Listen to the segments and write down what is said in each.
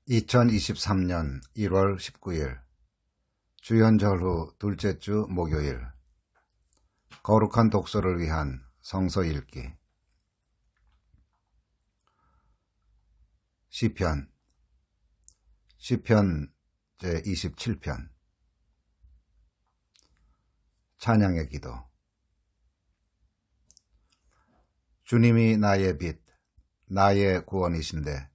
2023년 1월 19일 주연절 후 둘째 주 목요일 거룩한 독서를 위한 성서 읽기 시편 제27편 찬양의 기도. 주님이 나의 빛, 나의 구원이신데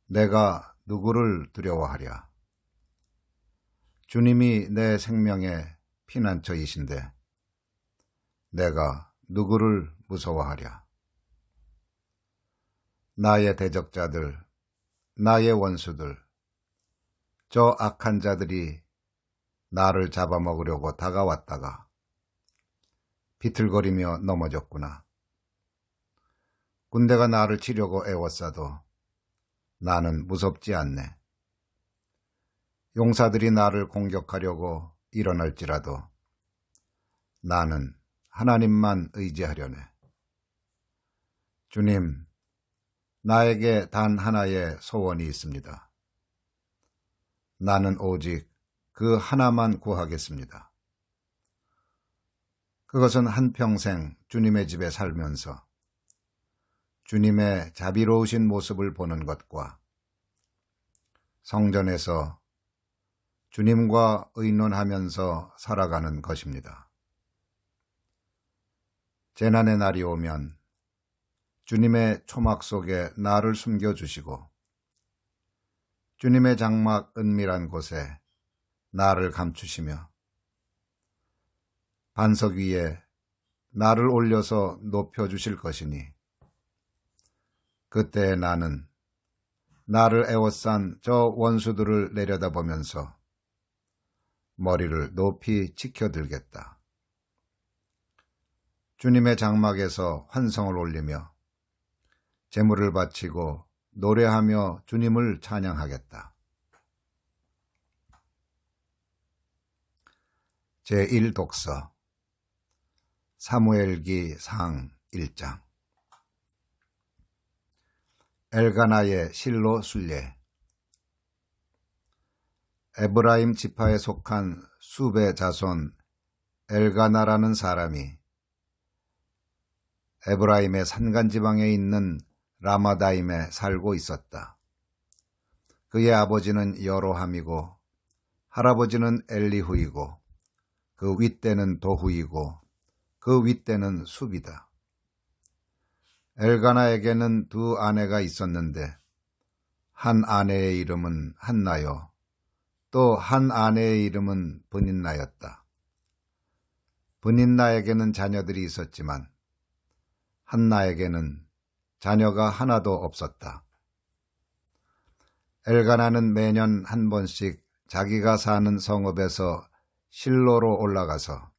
내가 누구를 두려워하랴. 주님이 내 생명의 피난처이신데 내가 누구를 무서워하랴. 나의 대적자들, 나의 원수들, 저 악한 자들이 나를 잡아먹으려고 다가왔다가 비틀거리며 넘어졌구나. 군대가 나를 치려고 애워싸도 나는 무섭지 않네. 용사들이 나를 공격하려고 일어날지라도 나는 하나님만 의지하려네. 주님, 나에게 단 하나의 소원이 있습니다. 나는 오직 그 하나만 구하겠습니다. 그것은 한평생 주님의 집에 살면서 주님의 자비로우신 모습을 보는 것과 성전에서 주님과 의논하면서 살아가는 것입니다. 재난의 날이 오면 주님의 초막 속에 나를 숨겨주시고 주님의 장막 은밀한 곳에 나를 감추시며 반석 위에 나를 올려서 높여주실 것이니 그때 나는 나를 애워싼 저 원수들을 내려다보면서 머리를 높이 치켜들겠다. 주님의 장막에서 환성을 올리며 제물을 바치고 노래하며 주님을 찬양하겠다. 제1독서 사무엘기 상 1장. 엘가나의 실로 순례. 에브라임 지파에 속한 수베 자손 엘가나라는 사람이 에브라임의 산간지방에 있는 라마다임에 살고 있었다. 그의 아버지는 여로함이고 할아버지는 엘리후이고 그 윗대는 도후이고 그 윗대는 숲이다. 엘가나에게는 두 아내가 있었는데 한 아내의 이름은 한나요, 또 한 아내의 이름은 브닌나였다. 브닌나에게는 자녀들이 있었지만 한나에게는 자녀가 하나도 없었다. 엘가나는 매년 한 번씩 자기가 사는 성읍에서 실로로 올라가서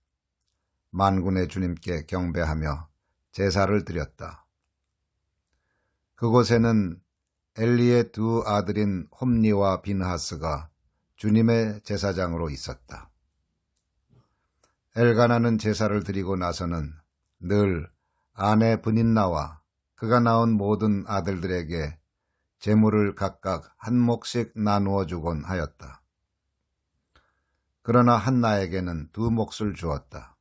만군의 주님께 경배하며 제사를 드렸다. 그곳에는 엘리의 두 아들인 홈니와 빈하스가 주님의 제사장으로 있었다. 엘가나는 제사를 드리고 나서는 늘 아내 브닌나와 그가 낳은 모든 아들들에게 제물을 각각 한 몫씩 나누어 주곤 하였다. 그러나 한나에게는 두 몫을 주었다.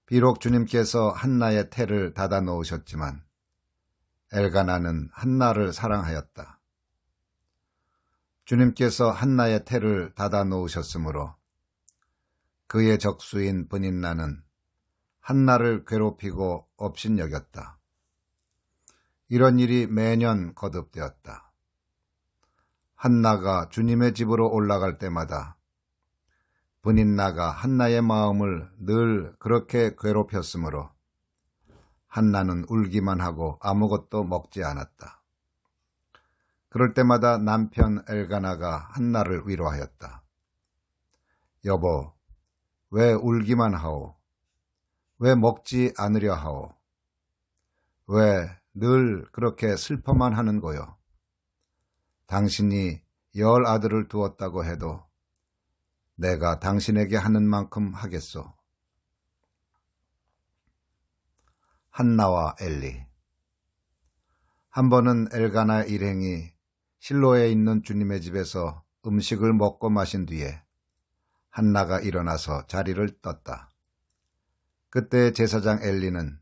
비록 주님께서 한나의 태를 닫아 놓으셨지만 엘가나는 한나를 사랑하였다. 주님께서 한나의 태를 닫아 놓으셨으므로 그의 적수인 브닌나는 한나를 괴롭히고 업신여겼다. 이런 일이 매년 거듭되었다. 한나가 주님의 집으로 올라갈 때마다 브닌나가 한나의 마음을 늘 그렇게 괴롭혔으므로 한나는 울기만 하고 아무것도 먹지 않았다. 그럴 때마다 남편 엘가나가 한나를 위로하였다. 여보, 왜 울기만 하오? 왜 먹지 않으려 하오? 왜 늘 그렇게 슬퍼만 하는 거요? 당신이 10 아들을 두었다고 해도 내가 당신에게 하는 만큼 하겠소. 한나와 엘리. 한 번은 엘가나 일행이 실로에 있는 주님의 집에서 음식을 먹고 마신 뒤에 한나가 일어나서 자리를 떴다. 그때 제사장 엘리는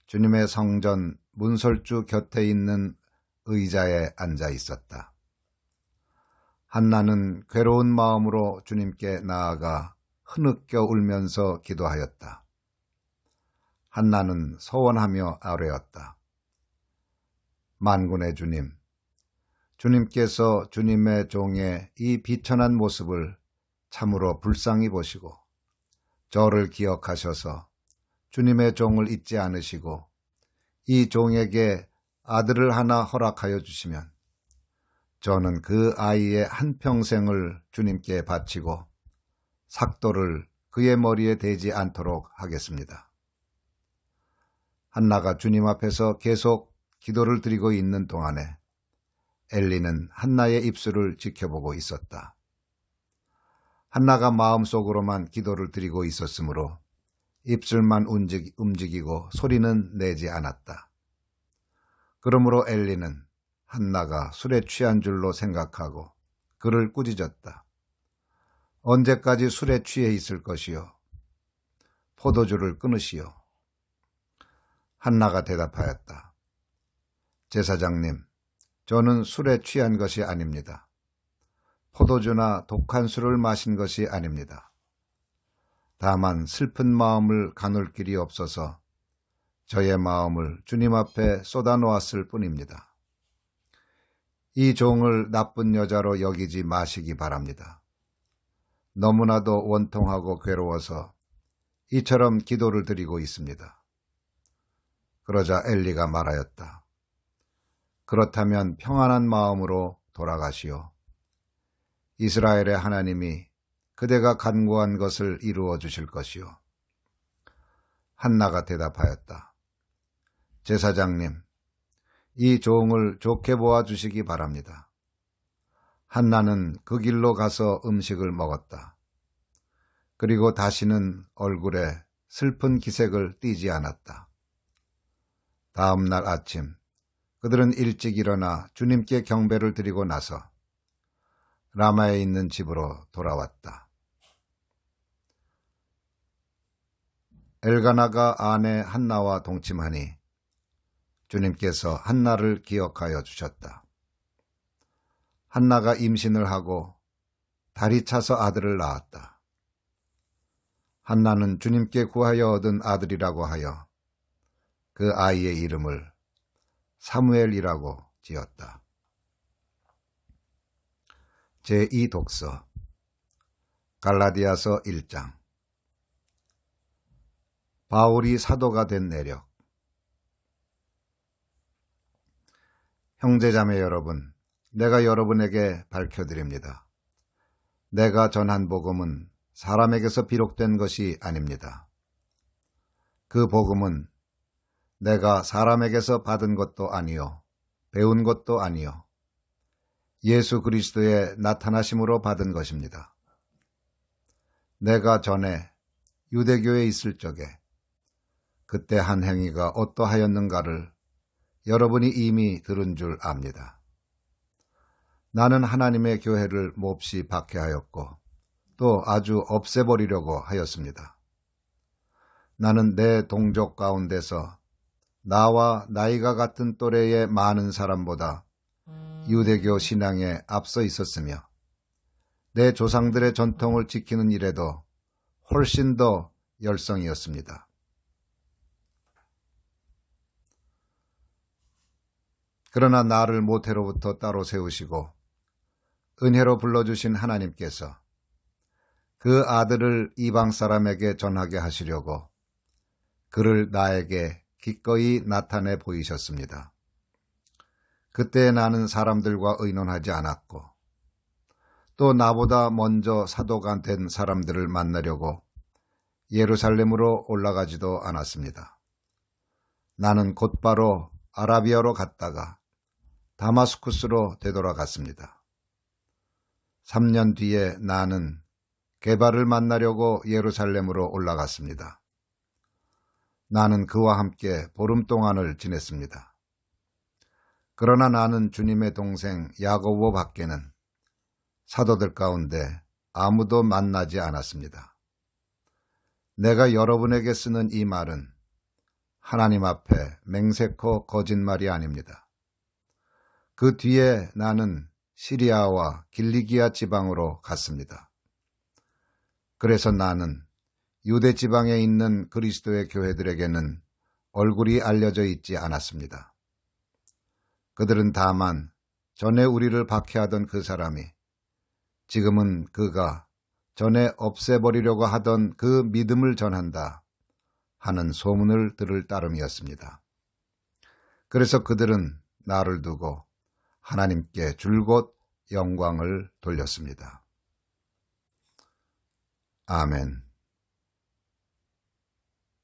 주님의 성전 문설주 곁에 있는 의자에 앉아 있었다. 한나는 괴로운 마음으로 주님께 나아가 흐느껴 울면서 기도하였다. 한나는 소원하며 아뢰었다. 만군의 주님, 주님께서 주님의 종의 이 비천한 모습을 참으로 불쌍히 보시고 저를 기억하셔서 주님의 종을 잊지 않으시고 이 종에게 아들을 하나 허락하여 주시면 저는 그 아이의 한평생을 주님께 바치고 삭도를 그의 머리에 대지 않도록 하겠습니다. 한나가 주님 앞에서 계속 기도를 드리고 있는 동안에 엘리는 한나의 입술을 지켜보고 있었다. 한나가 마음속으로만 기도를 드리고 있었으므로 입술만 움직이고 소리는 내지 않았다. 그러므로 엘리는 한나가 술에 취한 줄로 생각하고 그를 꾸짖었다. 언제까지 술에 취해 있을 것이요? 포도주를 끊으시오. 한나가 대답하였다. 제사장님, 저는 술에 취한 것이 아닙니다. 포도주나 독한 술을 마신 것이 아닙니다. 다만 슬픈 마음을 가눌 길이 없어서 저의 마음을 주님 앞에 쏟아놓았을 뿐입니다. 이 종을 나쁜 여자로 여기지 마시기 바랍니다. 너무나도 원통하고 괴로워서 이처럼 기도를 드리고 있습니다. 그러자 엘리가 말하였다. 그렇다면 평안한 마음으로 돌아가시오. 이스라엘의 하나님이 그대가 간구한 것을 이루어 주실 것이오. 한나가 대답하였다. 제사장님, 이 종을 좋게 보아 주시기 바랍니다. 한나는 그 길로 가서 음식을 먹었다. 그리고 다시는 얼굴에 슬픈 기색을 띠지 않았다. 다음 날 아침 그들은 일찍 일어나 주님께 경배를 드리고 나서 라마에 있는 집으로 돌아왔다. 엘가나가 아내 한나와 동침하니 주님께서 한나를 기억하여 주셨다. 한나가 임신을 하고 달이 차서 아들을 낳았다. 한나는 주님께 구하여 얻은 아들이라고 하여 그 아이의 이름을 사무엘이라고 지었다. 제2독서 갈라디아서 1장 바울이 사도가 된 내력. 형제자매 여러분, 내가 여러분에게 밝혀드립니다. 내가 전한 복음은 사람에게서 비록된 것이 아닙니다. 그 복음은 내가 사람에게서 받은 것도 아니요 배운 것도 아니요 예수 그리스도의 나타나심으로 받은 것입니다. 내가 전에 유대교에 있을 적에 그때 한 행위가 어떠하였는가를 여러분이 이미 들은 줄 압니다. 나는 하나님의 교회를 몹시 박해하였고 또 아주 없애버리려고 하였습니다. 나는 내 동족 가운데서 나와 나이가 같은 또래의 많은 사람보다 유대교 신앙에 앞서 있었으며 내 조상들의 전통을 지키는 일에도 훨씬 더 열성이었습니다. 그러나 나를 모태로부터 따로 세우시고 은혜로 불러주신 하나님께서 그 아들을 이방 사람에게 전하게 하시려고 그를 나에게 기꺼이 나타내 보이셨습니다. 그때 나는 사람들과 의논하지 않았고 또 나보다 먼저 사도가 된 사람들을 만나려고 예루살렘으로 올라가지도 않았습니다. 나는 곧바로 아라비아로 갔다가 다마스쿠스로 되돌아갔습니다. 3년 뒤에 나는 게바를 만나려고 예루살렘으로 올라갔습니다. 나는 그와 함께 보름 동안을 지냈습니다. 그러나 나는 주님의 동생 야고보 밖에는 사도들 가운데 아무도 만나지 않았습니다. 내가 여러분에게 쓰는 이 말은 하나님 앞에 맹세코 거짓말이 아닙니다. 그 뒤에 나는 시리아와 길리기아 지방으로 갔습니다. 그래서 나는 유대 지방에 있는 그리스도의 교회들에게는 얼굴이 알려져 있지 않았습니다. 그들은 다만 전에 우리를 박해하던 그 사람이 지금은 그가 전에 없애버리려고 하던 그 믿음을 전한다 하는 소문을 들을 따름이었습니다. 그래서 그들은 나를 두고 하나님께 줄곧 영광을 돌렸습니다. 아멘.